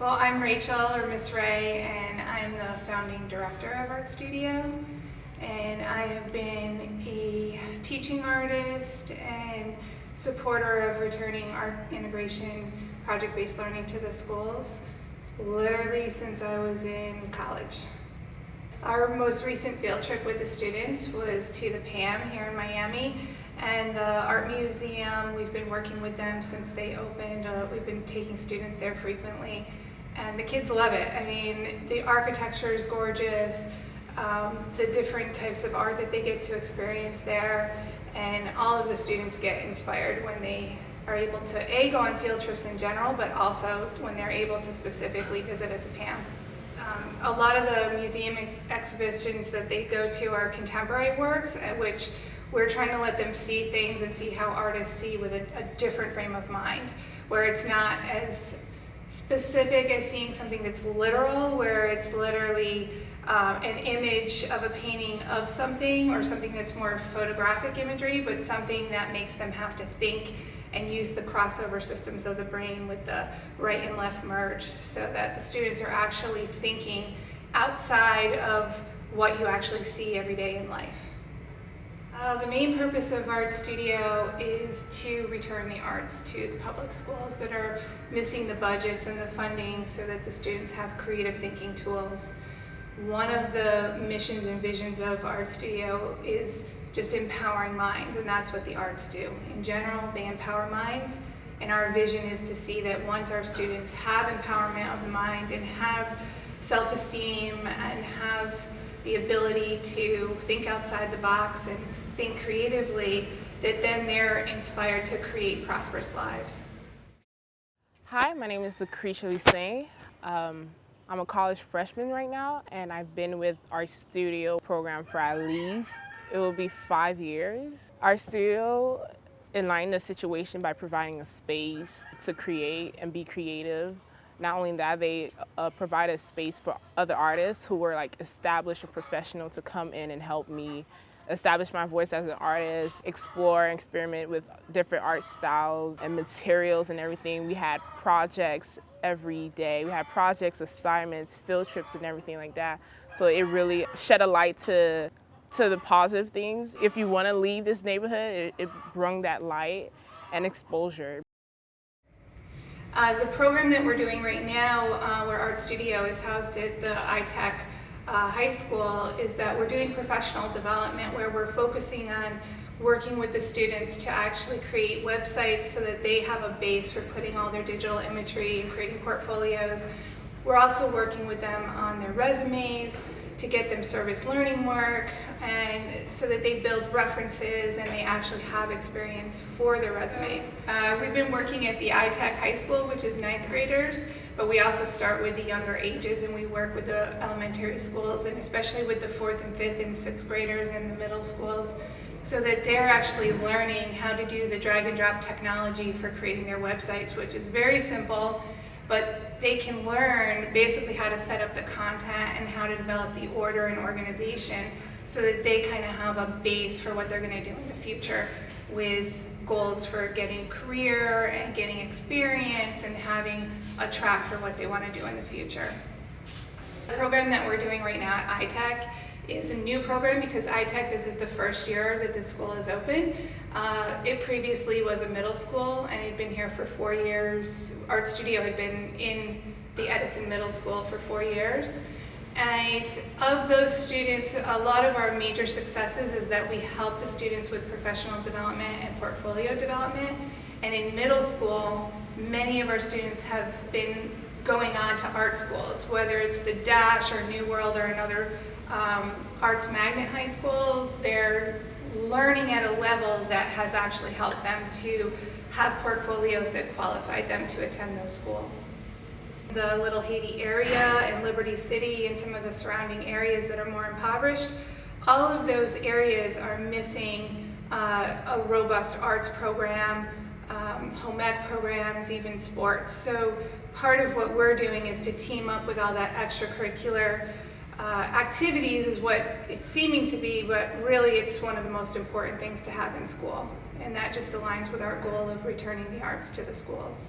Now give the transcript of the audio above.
Well, I'm Rachel, or Miss Ray, and I'm the founding director of Art Studio. And I have been a teaching artist and supporter of returning art integration project-based learning to the schools, literally since I was in college. Our most recent field trip with the students was to the PAM here in Miami, and the art museum. We've been working with them since they opened. We've been taking students there frequently, and the kids love it. I mean, the architecture is gorgeous, the different types of art that they get to experience there, and all of the students get inspired when they are able to go on field trips in general, but also when they're able to specifically visit at the PAM. A lot of the museum exhibitions that they go to are contemporary works, at which we're trying to let them see things and see how artists see with a different frame of mind, where it's not as specific as seeing something that's literal, where it's literally an image of a painting of something, or something that's more photographic imagery, but something that makes them have to think and use the crossover systems of the brain with the right and left merge, so that the students are actually thinking outside of what you actually see every day in life. The main purpose of Art Studio is to return the arts to the public schools that are missing the budgets and the funding, so that the students have creative thinking tools. One of the missions and visions of Art Studio is just empowering minds, and that's what the arts do. In general, they empower minds, and our vision is to see that once our students have empowerment of the mind and have self-esteem and have the ability to think outside the box and think creatively, that then they're inspired to create prosperous lives. Hi, my name is Lucretia Lee. I'm a college freshman right now, and I've been with Art Studio program for at least, it will be 5 years. Art Studio enlightened the situation by providing a space to create and be creative. Not only that, they provide a space for other artists who were like established or professional to come in and help me establish my voice as an artist, explore and experiment with different art styles and materials and everything. We had projects every day. We had projects, assignments, field trips, and everything like that. So it really shed a light to the positive things. If you want to leave this neighborhood, it brought that light and exposure. The program that we're doing right now, where Art Studio is housed at the iTech high school, is that we're doing professional development, where we're focusing on working with the students to actually create websites so that they have a base for putting all their digital imagery and creating portfolios. We're also working with them on their resumes to get them service learning work, and so that they build references and they actually have experience for their resumes. We've been working at the iTech high school, which is 9th graders, but we also start with the younger ages, and we work with the elementary schools, and especially with the 4th and 5th and 6th graders and the middle schools, so that they're actually learning how to do the drag and drop technology for creating their websites, which is very simple, but they can learn basically how to set up the content and how to develop the order and organization, so that they kind of have a base for what they're going to do in the future, with goals for getting career and getting experience and having a track for what they want to do in the future. The program that we're doing right now at iTech is a new program, because iTech, this is the first year that the school is open. It previously was a middle school, and it had been here for 4 years. Art Studio had been in the Edison Middle School for 4 years. And of those students, a lot of our major successes is that we help the students with professional development and portfolio development. And in middle school, many of our students have been going on to art schools, whether it's the Dash or New World or another arts magnet high school. They're learning at a level that has actually helped them to have portfolios that qualified them to attend those schools. The Little Haiti area and Liberty City and some of the surrounding areas that are more impoverished, all of those areas are missing a robust arts program, home ec programs, even sports. So part of what we're doing is to team up with all that extracurricular activities, is what it's seeming to be, but really it's one of the most important things to have in school. And that just aligns with our goal of returning the arts to the schools.